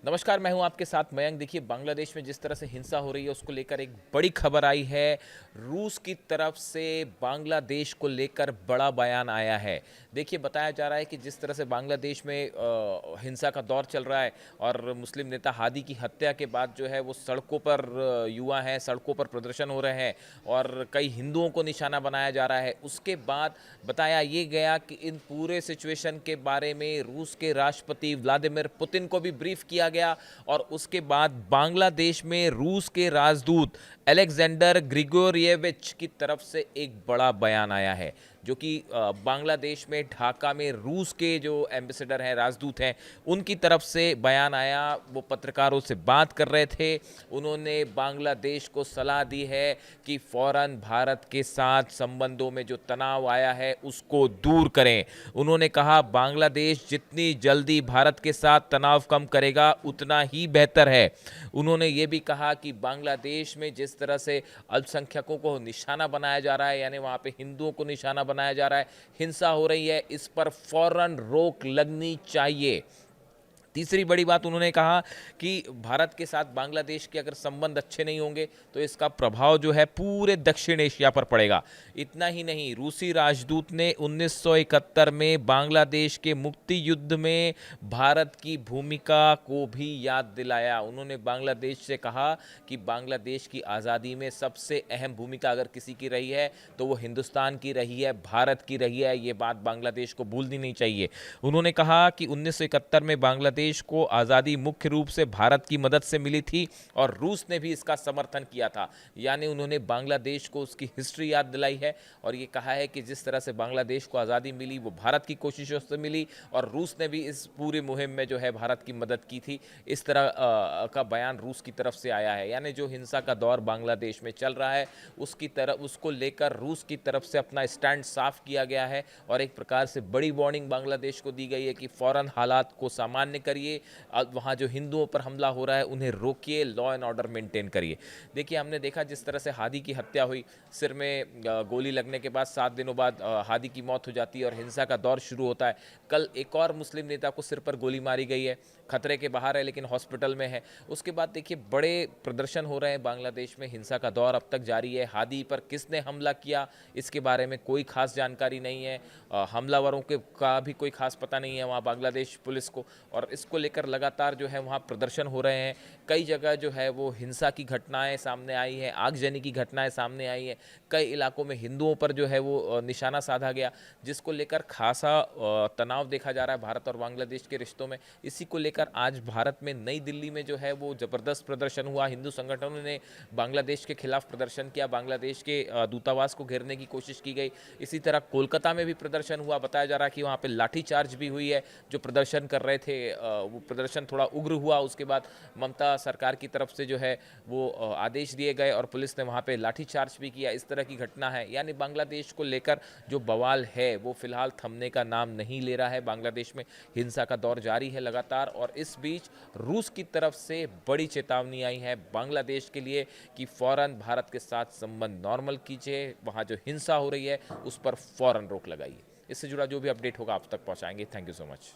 नमस्कार, मैं हूं आपके साथ मयंक। देखिए, बांग्लादेश में जिस तरह से हिंसा हो रही है उसको लेकर एक बड़ी खबर आई है। रूस की तरफ से बांग्लादेश को लेकर बड़ा बयान आया है। देखिए, बताया जा रहा है कि जिस तरह से बांग्लादेश में हिंसा का दौर चल रहा है और मुस्लिम नेता हादी की हत्या के बाद जो है वो सड़कों पर युवा हैं, सड़कों पर प्रदर्शन हो रहे हैं और कई हिंदुओं को निशाना बनाया जा रहा है। उसके बाद बताया ये गया कि इन पूरे सिचुएशन के बारे में रूस के राष्ट्रपति व्लादिमीर पुतिन को भी ब्रीफ किया गया और उसके बाद बांग्लादेश में रूस के राजदूत अलेक्जेंडर ग्रिगोरिएविच की तरफ से एक बड़ा बयान आया है, जो कि बांग्लादेश में ढाका में रूस के जो एम्बेसडर हैं, राजदूत हैं, उनकी तरफ से बयान आया। वो पत्रकारों से बात कर रहे थे। उन्होंने बांग्लादेश को सलाह दी है कि फौरन भारत के साथ संबंधों में जो तनाव आया है उसको दूर करें। उन्होंने कहा बांग्लादेश जितनी जल्दी भारत के साथ तनाव कम करेगा उतना ही बेहतर है। उन्होंने ये भी कहा कि बांग्लादेश में जिस तरह से अल्पसंख्यकों को निशाना बनाया जा रहा है, यानी वहाँ पे हिंदुओं को निशाना बनाया जा रहा है, हिंसा हो रही है, इस पर फौरन रोक लगनी चाहिए। तीसरी बड़ी बात उन्होंने कहा कि भारत के साथ बांग्लादेश के अगर संबंध अच्छे नहीं होंगे तो इसका प्रभाव जो है पूरे दक्षिण एशिया पर पड़ेगा। इतना ही नहीं, रूसी राजदूत ने 1971 में बांग्लादेश के मुक्ति युद्ध में भारत की भूमिका को भी याद दिलाया। उन्होंने बांग्लादेश से कहा कि बांग्लादेश की आज़ादी में सबसे अहम भूमिका अगर किसी की रही है तो वो हिंदुस्तान की रही है, भारत की रही है। ये बात बांग्लादेश को भूलनी नहीं चाहिए। उन्होंने कहा कि 1971 में बांग्लादेश को आज़ादी मुख्य रूप से भारत की मदद से मिली थी और रूस ने भी इसका समर्थन किया था। यानी उन्होंने बांग्लादेश को उसकी हिस्ट्री याद दिलाई है और ये कहा है कि जिस तरह से बांग्लादेश को आज़ादी मिली वो भारत की कोशिशों से मिली और रूस ने भी इस पूरी मुहिम में जो है भारत की मदद की थी। इस तरह का बयान रूस की तरफ से आया है। यानी जो हिंसा का दौर बांग्लादेश में चल रहा है उसकी तरफ, उसको लेकर रूस की तरफ से अपना स्टैंड साफ किया गया है और एक प्रकार से बड़ी वार्निंग बांग्लादेश को दी गई है कि फौरन हालात को सामान्य करिए। वहाँ जो हिंदुओं पर हमला हो रहा है उन्हें रोकिए, लॉ एंड ऑर्डर मेंटेन करिए। देखिए, हमने देखा जिस तरह से हादी की हत्या हुई, सिर में गोली लगने के बाद 7 दिनों बाद हादी की मौत हो जाती है और हिंसा का दौर शुरू होता है। कल एक और मुस्लिम नेता को सिर पर गोली मारी गई है, खतरे के बाहर है लेकिन हॉस्पिटल में है। उसके बाद देखिए बड़े प्रदर्शन हो रहे हैं बांग्लादेश में। हिंसा का दौर अब तक जारी है। हादी पर किसने हमला किया इसके बारे में कोई खास जानकारी नहीं है। हमलावरों के का भी कोई खास पता नहीं है वहाँ बांग्लादेश पुलिस को, और इसको लेकर लगातार जो है वहाँ प्रदर्शन हो रहे हैं। कई जगह जो है वो हिंसा की घटनाएं सामने आई हैं, आगजनी की घटनाएं सामने आई हैं। कई इलाकों में हिंदुओं पर जो है वो निशाना साधा गया, जिसको लेकर खासा तनाव देखा जा रहा है भारत और बांग्लादेश के रिश्तों में। इसी को लेकर आज भारत में नई दिल्ली में जो है वो ज़बरदस्त प्रदर्शन हुआ। हिंदू संगठनों ने बांग्लादेश के खिलाफ प्रदर्शन किया, बांग्लादेश के दूतावास को घेरने की कोशिश की गई। इसी तरह कोलकाता में भी प्रदर्शन हुआ। बताया जा रहा है कि वहाँ पे लाठीचार्ज भी हुई है। जो प्रदर्शन कर रहे थे वो प्रदर्शन थोड़ा उग्र हुआ। उसके बाद ममता सरकार की तरफ से जो है वो आदेश दिए गए और पुलिस ने वहाँ पे लाठीचार्ज भी किया। इस तरह की घटना है। यानी बांग्लादेश को लेकर जो बवाल है वो फिलहाल थमने का नाम नहीं ले रहा है। बांग्लादेश में हिंसा का दौर जारी है लगातार, और इस बीच रूस की तरफ से बड़ी चेतावनी आई है बांग्लादेश के लिए कि फौरन भारत के साथ संबंध नॉर्मल कीजिए, वहाँ जो हिंसा हो रही है उस पर फौरन रोक लगाइए। इससे जुड़ा जो भी अपडेट होगा आप तक पहुँचाएंगे। Thank you so much.